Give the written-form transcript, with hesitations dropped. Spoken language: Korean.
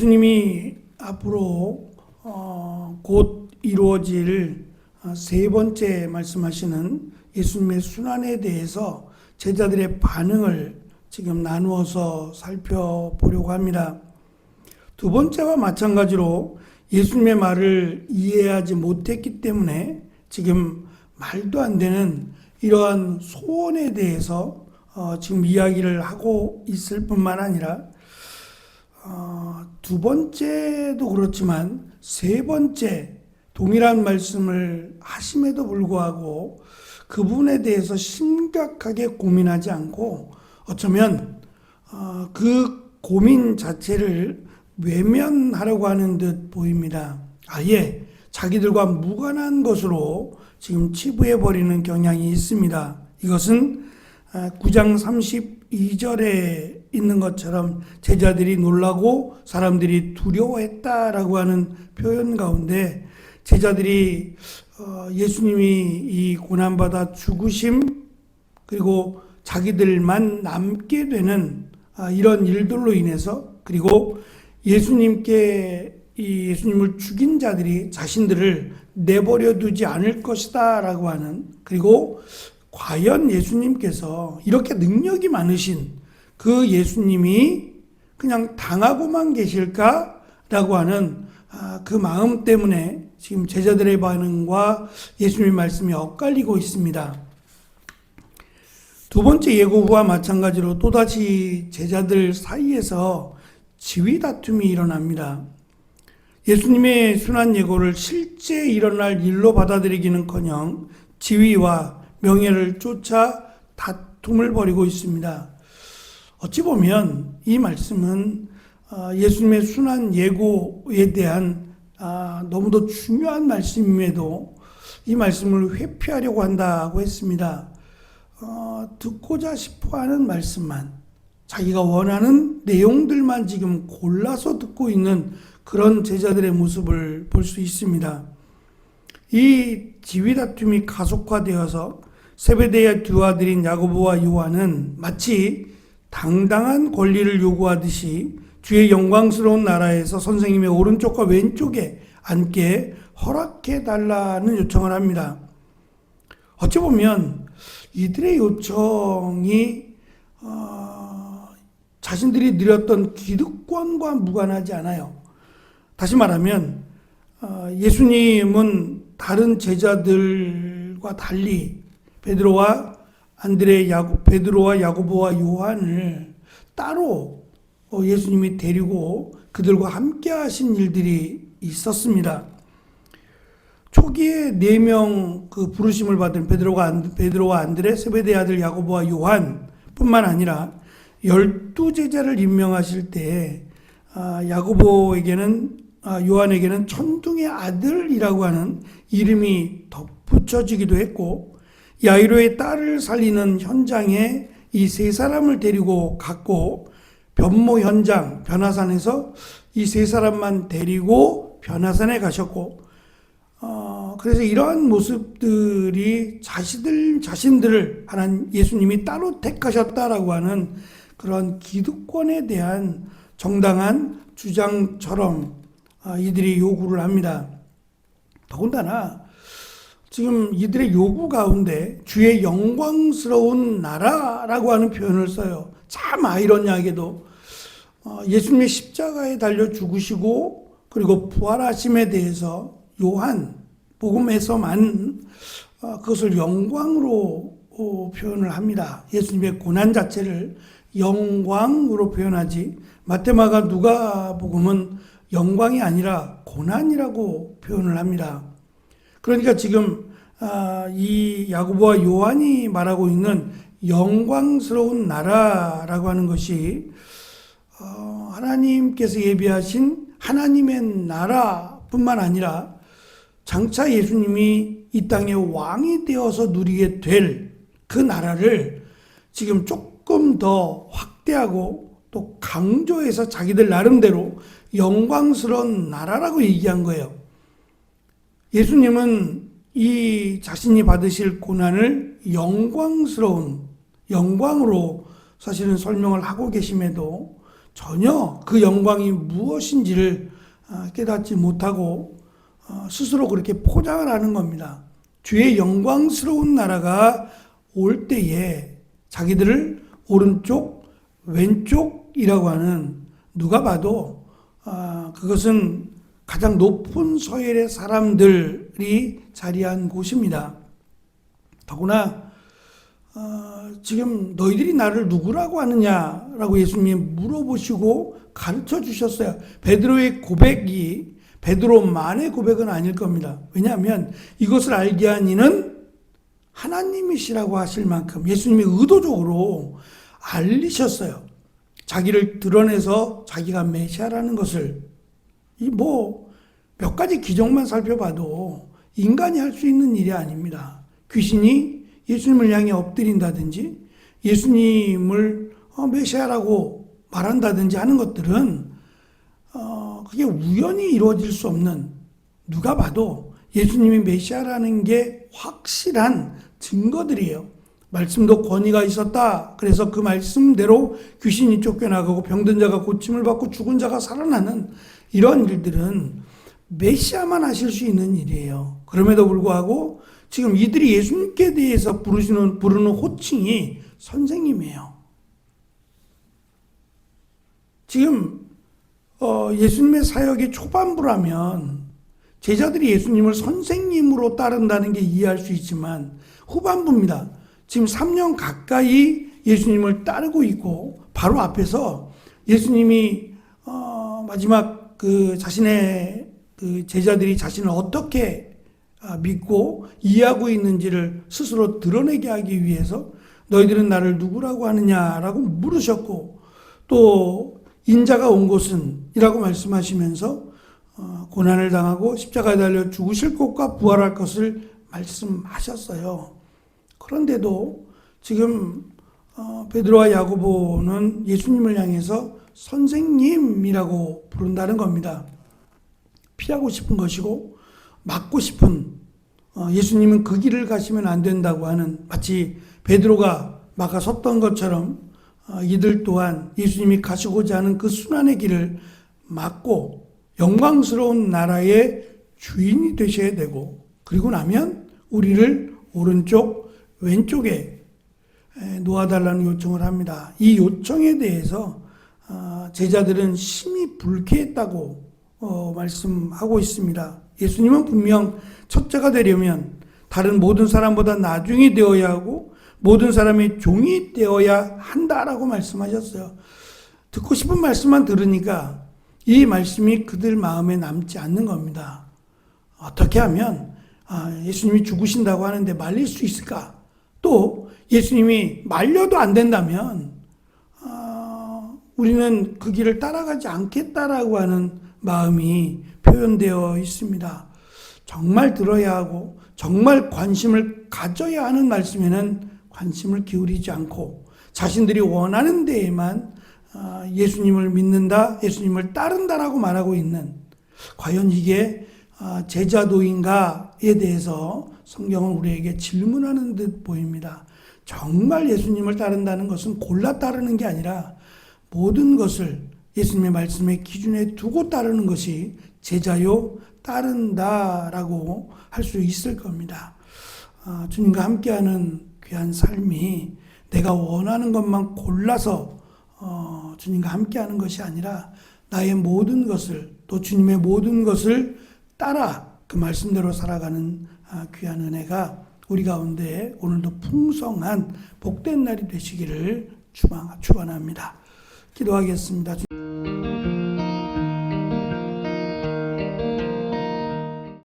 예수님이 앞으로 곧 이루어질 세 번째 말씀하시는 예수님의 순환에 대해서 제자들의 반응을 지금 나누어서 살펴보려고 합니다. 두 번째와 마찬가지로 예수님의 말을 이해하지 못했기 때문에 지금 말도 안 되는 이러한 소원에 대해서 지금 이야기를 하고 있을 뿐만 아니라 두 번째도 그렇지만 세 번째 동일한 말씀을 하심에도 불구하고 그 부분에 대해서 심각하게 고민하지 않고 어쩌면 그 고민 자체를 외면하려고 하는 듯 보입니다. 아예 자기들과 무관한 것으로 지금 치부해버리는 경향이 있습니다. 이것은 9장 32절에 있는 것처럼 제자들이 놀라고 사람들이 두려워했다라고 하는 표현 가운데 제자들이 예수님이 이 고난받아 죽으심 그리고 자기들만 남게 되는 이런 일들로 인해서 그리고 예수님을 죽인 자들이 자신들을 내버려 두지 않을 것이다 라고 하는 그리고 과연 예수님께서 이렇게 능력이 많으신 그 예수님이 그냥 당하고만 계실까 라고 하는 그 마음 때문에 지금 제자들의 반응과 예수님의 말씀이 엇갈리고 있습니다. 두 번째 예고와 마찬가지로 또다시 제자들 사이에서 지위 다툼이 일어납니다. 예수님의 순환 예고를 실제 일어날 일로 받아들이기는커녕 지위와 명예를 쫓아 다툼을 벌이고 있습니다. 어찌 보면 이 말씀은 예수님의 순환 예고에 대한 너무도 중요한 말씀임에도 이 말씀을 회피하려고 한다고 했습니다. 듣고자 싶어하는 말씀만 자기가 원하는 내용들만 지금 골라서 듣고 있는 그런 제자들의 모습을 볼 수 있습니다. 이 지위 다툼이 가속화되어서 세베대의 두 아들인 야고보와 요한은 마치 당당한 권리를 요구하듯이 주의 영광스러운 나라에서 선생님의 오른쪽과 왼쪽에 앉게 허락해 달라는 요청을 합니다. 어찌 보면 이들의 요청이 자신들이 누렸던 기득권과 무관하지 않아요. 다시 말하면 예수님은 다른 제자들과 달리 베드로와 야고보와 요한을 따로 예수님이 데리고 그들과 함께 하신 일들이 있었습니다. 초기에 4명 그 부르심을 받은 베드로와 안드레, 세베대 아들 야고보와 요한 뿐만 아니라 12제자를 임명하실 때 요한에게는 천둥의 아들이라고 하는 이름이 덧붙여지기도 했고 야이로의 딸을 살리는 현장에 이 세 사람을 데리고 갔고 변모 현장 변화산에서 이 세 사람만 데리고 변화산에 가셨고 그래서 이러한 모습들이 자신들을 하나님 예수님이 따로 택하셨다라고 하는 그런 기득권에 대한 정당한 주장처럼 이들이 요구를 합니다. 더군다나 지금 이들의 요구 가운데 주의 영광스러운 나라라고 하는 표현을 써요. 참 아이러니하게도 예수님의 십자가에 달려 죽으시고 그리고 부활하심에 대해서 요한 복음에서만 그것을 영광으로 표현을 합니다. 예수님의 고난 자체를 영광으로 표현하지 마태마가 누가복음은 영광이 아니라 고난이라고 표현을 합니다. 그러니까 지금 이 야고보와 요한이 말하고 있는 영광스러운 나라라고 하는 것이 하나님께서 예비하신 하나님의 나라뿐만 아니라 장차 예수님이 이 땅의 왕이 되어서 누리게 될 그 나라를 지금 조금 더 확대하고 또 강조해서 자기들 나름대로 영광스러운 나라라고 얘기한 거예요. 예수님은 이 자신이 받으실 고난을 영광으로 사실은 설명을 하고 계심에도 전혀 그 영광이 무엇인지를 깨닫지 못하고 스스로 그렇게 포장을 하는 겁니다. 주의 영광스러운 나라가 올 때에 자기들을 오른쪽, 왼쪽이라고 하는, 누가 봐도 그것은 가장 높은 서열의 사람들이 자리한 곳입니다. 더구나 지금 너희들이 나를 누구라고 하느냐라고 예수님이 물어보시고 가르쳐 주셨어요. 베드로의 고백이 베드로만의 고백은 아닐 겁니다. 왜냐하면 이것을 알게 한 이는 하나님이시라고 하실 만큼 예수님이 의도적으로 알리셨어요. 자기를 드러내서 자기가 메시아라는 것을. 몇 가지 기적만 살펴봐도 인간이 할 수 있는 일이 아닙니다. 귀신이 예수님을 향해 엎드린다든지 예수님을 메시아라고 말한다든지 하는 것들은 그게 우연히 이루어질 수 없는, 누가 봐도 예수님이 메시아라는 게 확실한 증거들이에요. 말씀도 권위가 있었다. 그래서 그 말씀대로 귀신이 쫓겨나가고 병든 자가 고침을 받고 죽은 자가 살아나는 이런 일들은 메시아만 하실 수 있는 일이에요. 그럼에도 불구하고 지금 이들이 예수님께 대해서 부르는 호칭이 선생님이에요. 지금 예수님의 사역의 초반부라면 제자들이 예수님을 선생님으로 따른다는 게 이해할 수 있지만 후반부입니다. 지금 3년 가까이 예수님을 따르고 있고 바로 앞에서 예수님이 마지막 자신의 제자들이 자신을 어떻게 믿고 이해하고 있는지를 스스로 드러내게 하기 위해서 너희들은 나를 누구라고 하느냐라고 물으셨고, 또 인자가 온 곳은 이라고 말씀하시면서 고난을 당하고 십자가에 달려 죽으실 것과 부활할 것을 말씀하셨어요. 그런데도 지금 베드로와 야고보는 예수님을 향해서 선생님이라고 부른다는 겁니다. 피하고 싶은 것이고 막고 싶은, 예수님은 그 길을 가시면 안 된다고 하는, 마치 베드로가 막아섰던 것처럼 이들 또한 예수님이 가시고자 하는 그 순환의 길을 막고 영광스러운 나라의 주인이 되셔야 되고, 그리고 나면 우리를 오른쪽 왼쪽에 놓아달라는 요청을 합니다. 이 요청에 대해서 제자들은 심히 불쾌했다고 말씀하고 있습니다. 예수님은 분명 첫째가 되려면 다른 모든 사람보다 나중이 되어야 하고 모든 사람의 종이 되어야 한다라고 말씀하셨어요. 듣고 싶은 말씀만 들으니까 이 말씀이 그들 마음에 남지 않는 겁니다. 어떻게 하면 예수님이 죽으신다고 하는데 말릴 수 있을까? 또 예수님이 말려도 안 된다면 우리는 그 길을 따라가지 않겠다라고 하는 마음이 표현되어 있습니다. 정말 들어야 하고 정말 관심을 가져야 하는 말씀에는 관심을 기울이지 않고 자신들이 원하는 데에만 예수님을 믿는다, 예수님을 따른다라고 말하고 있는, 과연 이게 제자도인가에 대해서 성경은 우리에게 질문하는 듯 보입니다. 정말 예수님을 따른다는 것은 골라 따르는 게 아니라 모든 것을 예수님의 말씀의 기준에 두고 따르는 것이 제자요 따른다라고 할 수 있을 겁니다. 주님과 함께하는 귀한 삶이 내가 원하는 것만 골라서 주님과 함께하는 것이 아니라 나의 모든 것을, 또 주님의 모든 것을 따라 그 말씀대로 살아가는 귀한 은혜가 우리 가운데 오늘도 풍성한 복된 날이 되시기를 축원합니다. 기도하겠습니다.